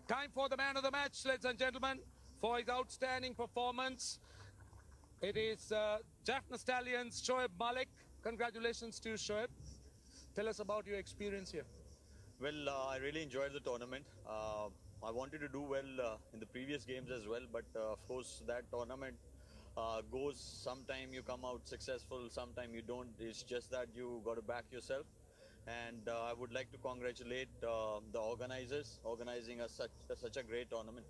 Time for the man of the match, ladies and gentlemen, for his outstanding performance. It is Jaffna Stalions, Shoaib Malik. Congratulations to Shoaib. Tell us about your experience here. Well, I really enjoyed the tournament. I wanted to do well in the previous games as well, but of course that tournament goes, sometime you come out successful, sometime you don't. It's just that you got to back yourself. And I would like to congratulate the organizers organizing such a great tournament.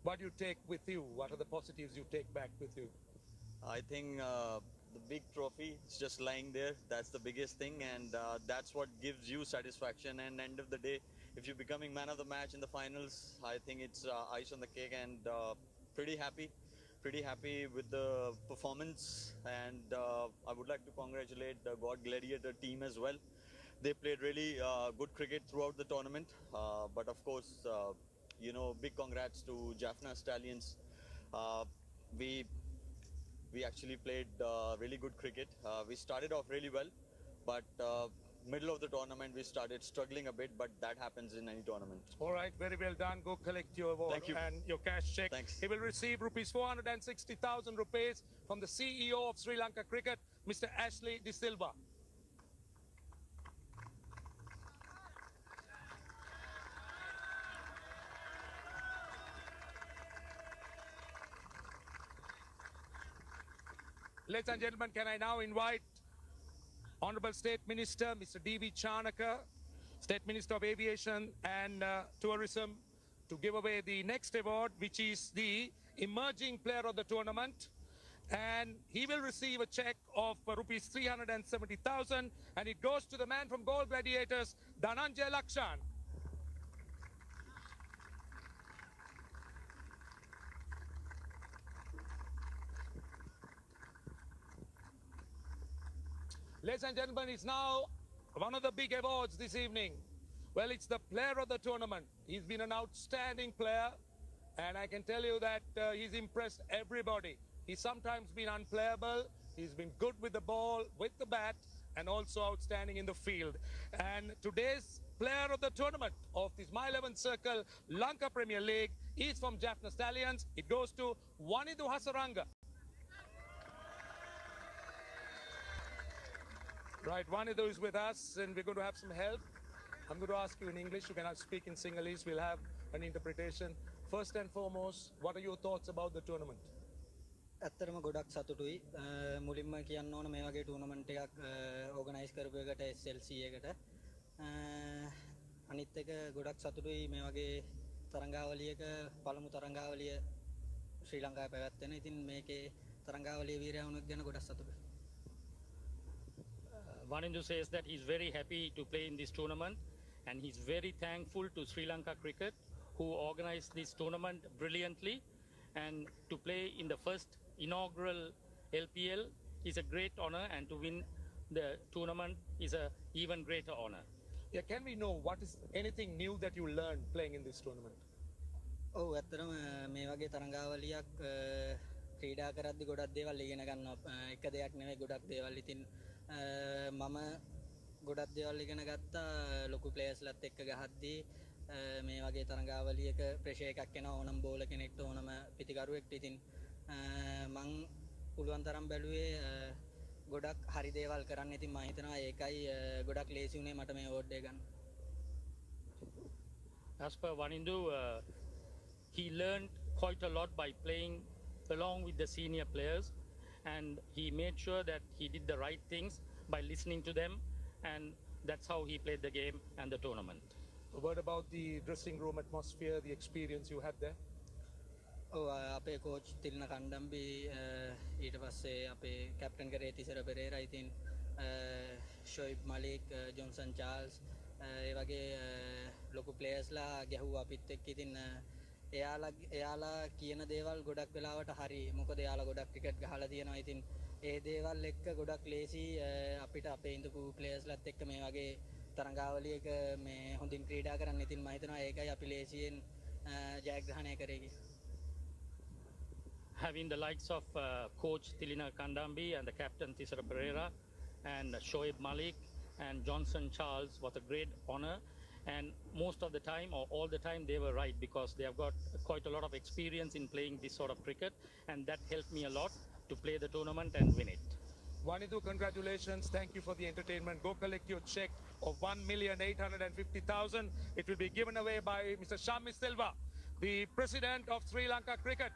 What do you take with you? What are the positives you take back with you? I think the big trophy is just lying there. That's the biggest thing, and that's what gives you satisfaction. And end of the day, if you're becoming man of the match in the finals, I think it's ice on the cake, and pretty happy with the performance. And I would like to congratulate the Gladiator team as well. They played really good cricket throughout the tournament, but of course, big congrats to Jaffna Stalions. We actually played really good cricket. We started off really well, but middle of the tournament we started struggling a bit, but that happens in any tournament. All right, very well done. Go collect your award. Thank you. And your cash check. Thanks. He will receive rupees 460,000 rupees from the CEO of Sri Lanka Cricket, Mr. Ashley De Silva. Ladies and gentlemen, can I now invite Honorable State Minister, Mr. D.V. Chanaka, State Minister of Aviation and Tourism, to give away the next award, which is the Emerging Player of the Tournament. And he will receive a check of rupees 370,000, and it goes to the man from Gold Gladiators, Dhananjay Lakshan. Ladies and gentlemen, it's now one of the big awards this evening. Well, it's the player of the tournament. He's been an outstanding player, and I can tell you that he's impressed everybody. He's sometimes been unplayable. He's been good with the ball, with the bat, and also outstanding in the field. And today's player of the tournament of this My 11 Circle Lanka Premier League is from Jaffna Stalions. It goes to Wanidu Hasaranga. Right, Wanidu is with us, and we're going to have some help. I'm going to ask you in English. You cannot speak in Sinhalese. We'll have an interpretation. First and foremost, what are your thoughts about the tournament? ඇත්තටම ගොඩක් සතුටුයි. මුලින්ම කියන්න ඕන මේ වගේ tournament එකක් organise කරපු එකට SLC එකට. අනිත් එක ගොඩක් සතුටුයි මේ වගේ තරංගාවලියක පළමු තරංගාවලිය ශ්‍රී ලංකාවේ පැවැත්වෙන. ඉතින් මේකේ තරංගාවලිය වීරයා වුණොත් ගැන ගොඩක් සතුටුයි. Wanidu says that he's very happy to play in this tournament, and he's very thankful to Sri Lanka Cricket, who organized this tournament brilliantly. And to play in the first inaugural LPL is a great honor, and to win the tournament is an even greater honor. Yeah, can we know what is anything new that you learned playing in this tournament? ඔව් ඇත්තටම මේ වගේ තරංගාවලියක් ක්‍රීඩා කරද්දි ගොඩක් දේවල් ඉගෙන ගන්නවා. එක දෙයක් නෙවෙයි ගොඩක් දේවල්. ඉතින් මම ගොඩක් දේවල් ඉගෙන ගත්තා ලොකු ප්ලේයර්ස්ලත් එක්ක ගහද්දී මේ වගේ තරංගාවලියක ප්‍රෙෂර් එකක් එනවා ඕනම බෝලර් කෙනෙක්ට ඕනම පිටිකරුවෙක්ට. ඉතින් මං පුළුවන් තරම් බැලුවේ ගොඩක් හරි දේවල් කරන්න. ඉතින් මම හිතනවා ඒකයි ගොඩක් ලේසි වුණේ මට මේ අවෝඩ් එක ගන්න. As per Wanidu, he learned quite a lot by playing along with the senior players, and he made sure that he did the right things by listening to them, and that's how he played the game and the tournament. A word about the dressing room atmosphere, the experience you had there? ඔව් අපේ coach තිල්න කණ්ඩම්බි ඊට පස්සේ අපේ captain කරේ තිසර පෙරේරා, ඉතින් ෂොයිබ් Malik, Johnson Charles ඒ වගේ ලොකු ප්ලේයර්ස්ලා ගැහුවා අපිත් එක්ක. ඉතින් එයාලා කියන දේවල් ගොඩක් වෙලාවට හරි. මොකද එයාලා ගොඩක් ක්‍රිකට් ගහලා තියෙනවා. ඉතින් ඒ දේවල් එක්ක ගොඩක් ලේසි අපිට අපේ ඉඳපු ප්ලේයර්ස්ලත් එක්ක මේ වගේ තරංගාවලියක මේ හොඳින් ක්‍රීඩා කරන්න. ඉතින් මම හිතනවා ඒකයි අපි ලේසියෙන් ජයග්‍රහණය කරේ කියලා. Having the likes of coach Tilina Kandambi and the captain Tisara Pereira and Shoaib Malik and Johnson Charles was a great honor, And most of the time, or all the time, they were right, because they have got quite a lot of experience in playing this sort of cricket, and that helped me a lot to play the tournament and win it. Wanidu, congratulations. Thank you for the entertainment. Go collect your check of 1,850,000. It will be given away by Mr. Shammi Silva, the president of Sri Lanka Cricket.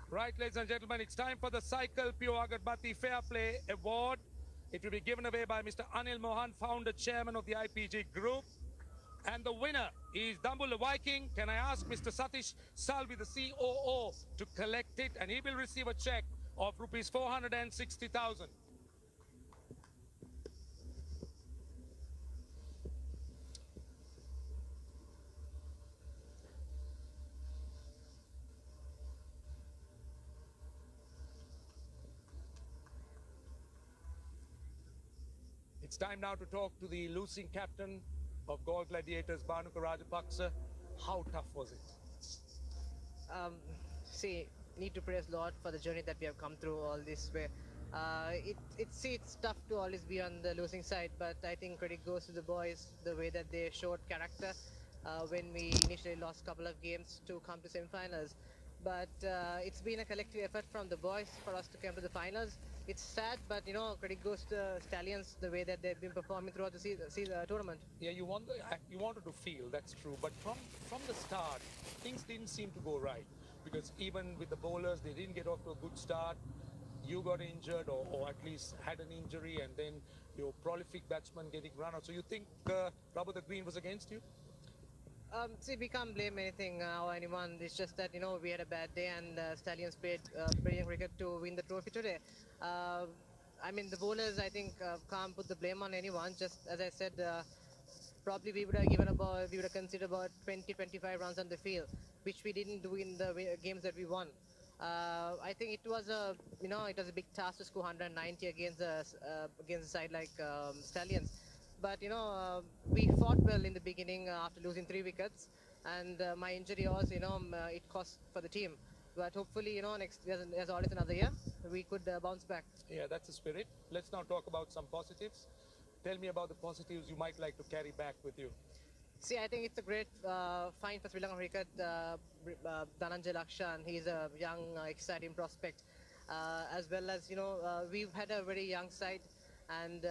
Right, ladies and gentlemen, it's time for the Cycle Pure Agarbatti Fair Play Award. It will be given away by Mr. Anil Mohan, founder chairman of the IPG Group. And the winner is Dambula Viking. Can I ask Mr. Satish Salvi, the COO, to collect it? And he will receive a check of rupees 460,000. It's time now to talk to the losing captain of Galle Gladiators, Bhanuka Rajapaksa. How tough was it? Need to praise Lord for the journey that we have come through all this way. It's tough to always be on the losing side, but I think credit goes to the boys, the way that they showed character when we initially lost a couple of games to come to semi-finals. But it's been a collective effort from the boys for us to come to the finals. It's sad, but credit goes to Stalions, the way that they've been performing throughout the tournament. Yeah, you wanted to feel, that's true. But from the start, things didn't seem to go right. Because even with the bowlers, they didn't get off to a good start. You got injured, or at least had an injury, and then your prolific batsman getting run out. So you think Rubber the Green was against you? We can't blame anything or anyone. It's just that, we had a bad day, and Stalions played brilliant cricket to win the trophy today. The bowlers, I think, can't put the blame on anyone. Just as I said, probably we would have considered about 20-25 runs on the field, which we didn't do in the games that we won. I think it was a big task to score 190 against a side like Stalions. But we fought well in the beginning after losing 3 wickets, and my injury also, it cost for the team. But hopefully, next there's always another year, we could bounce back. Yeah, that's the spirit. Let's now talk about some positives. Tell me about the positives you might like to carry back with you. I think it's a great find for Sri Lanka cricket. Dhananjay Lakshan, he's a young, exciting prospect. As well as, we've had a very young side, and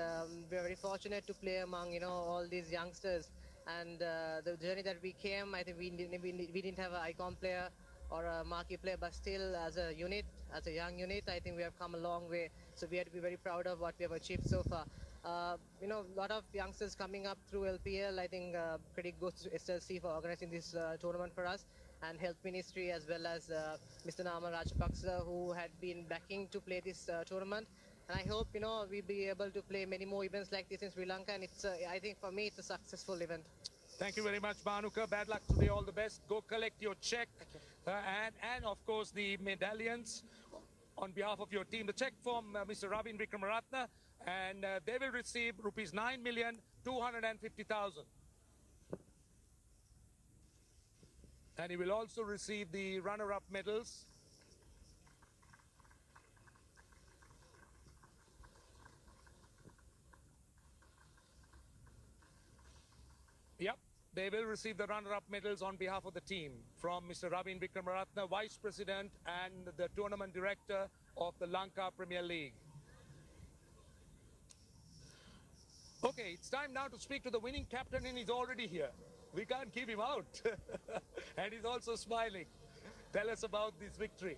we're very fortunate to play among, all these youngsters. And the journey that we came, I think we didn't have an icon player or a marquee player, but still as a unit, as a young unit, I think we have come a long way. So we have to be very proud of what we have achieved so far. A lot of youngsters coming up through LPL. I think credit goes to SLC for organizing this tournament for us, and Health Ministry, as well as Mr. Nama Rajapaksa, who had been backing to play this tournament. And I hope, we'll be able to play many more events like this in Sri Lanka. And I think for me, it's a successful event. Thank you very much, Bhanuka. Bad luck today. All the best. Go collect your check and of course, the medallions on behalf of your team. The check from Mr. Ravin Vikramaratne, and they will receive rupees 9,250,000. And he will also receive the runner-up medals. Yep, they will receive the runner-up medals on behalf of the team from Mr. Ravin Vikramaratne, Vice President and the Tournament Director of the Lanka Premier League. Okay, it's time now to speak to the winning captain, and he's already here. We can't keep him out. And he's also smiling. Tell us about this victory.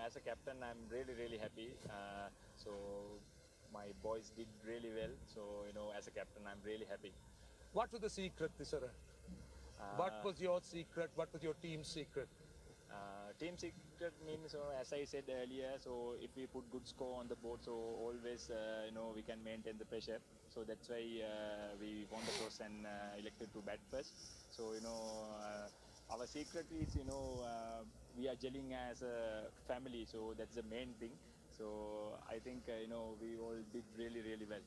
As a captain, I'm really happy. So my boys did really well. So, as a captain, I'm really happy. What was the secret, Tisara? What was your secret? What was your team's secret? Team secret means, as I said earlier, so if we put good score on the board, so always, we can maintain the pressure. So that's why we won the toss and elected to bat first. So, our secret is, we are gelling as a family. So that's the main thing. So I think, we all did really well.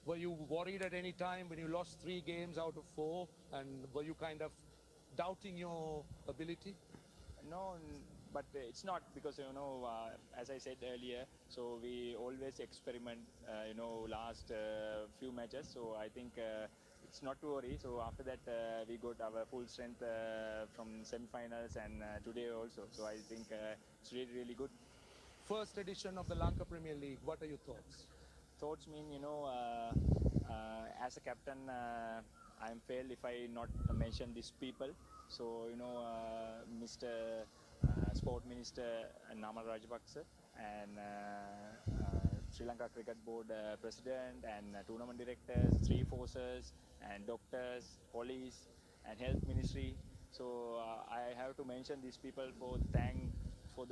Were you worried at any time when you lost 3 games out of 4? And were you kind of doubting your ability? No, but it's not because, as I said earlier, so we always experiment, last few matches. So I think it's not to worry. So after that, we got our full strength from semi-finals and today also. So I think it's really, really good. First edition of the Lanka Premier League, what are your thoughts? Thoughts mean, as a captain, I'm failed if I not mention these people. So, Mr. Sport Minister Namal Rajapaksa and Sri Lanka Cricket Board President and tournament directors, 3 forces and doctors, police and health ministry. So I have to mention these people for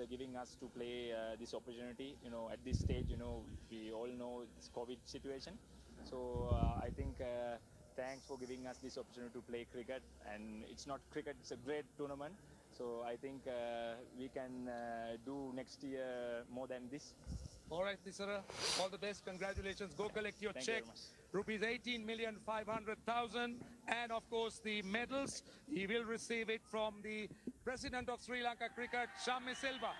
giving us to play this opportunity. At this stage, we all know this COVID situation. So I think thanks for giving us this opportunity to play cricket. And it's not cricket, it's a great tournament. So I think we can do next year more than this. All right, Tisara, all the best. Congratulations. Go collect your check. Rupees 18,500,000. And of course, the medals. He will receive it from the President of Sri Lanka Cricket, Shammi Silva.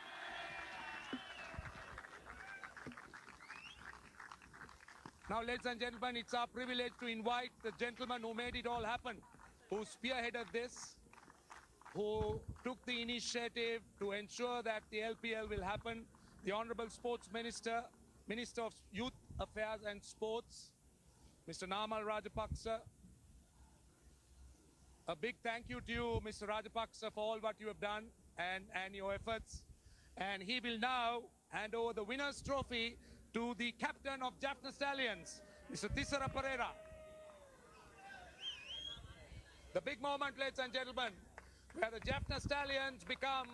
Now, ladies and gentlemen, it's our privilege to invite the gentleman who made it all happen, who spearheaded this, who took the initiative to ensure that the LPL will happen, the Honourable Sports Minister, Minister of Youth Affairs and Sports, Mr. Namal Rajapaksa. A big thank you to you, Mr. Rajapaksa, for all what you have done and your efforts. And he will now hand over the winner's trophy to the captain of Jaffna Stalions, Mr. Tisara Pereira. The big moment, ladies and gentlemen, where the Jaffna Stallions become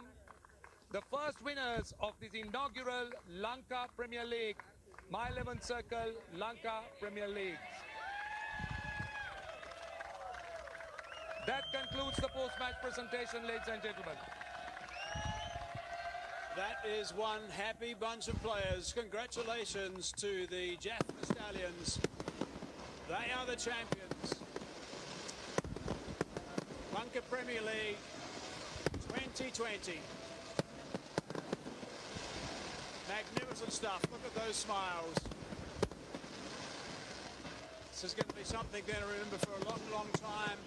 the first winners of this inaugural Lanka Premier League, My 11 Circle Lanka Premier League. That concludes the post-match presentation, ladies and gentlemen. That is one happy bunch of players. Congratulations to the Jaffna Stallions. They are the champions. Lanka Premier League 2020. Magnificent stuff. Look at those smiles. This is going to be something they're going to remember for a long, long time.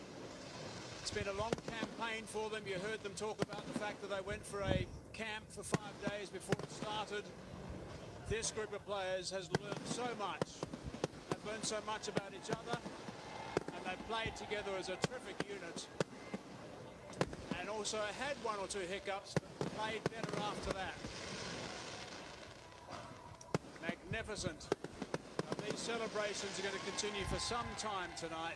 It's been a long campaign for them. You heard them talk about the fact that they went for a camp for 5 days before it started. This group of players has learned so much. They've learned so much about each other, and they've played together as a terrific unit. And also had 1 or 2 hiccups, but played better after that. Magnificent. And these celebrations are going to continue for some time tonight.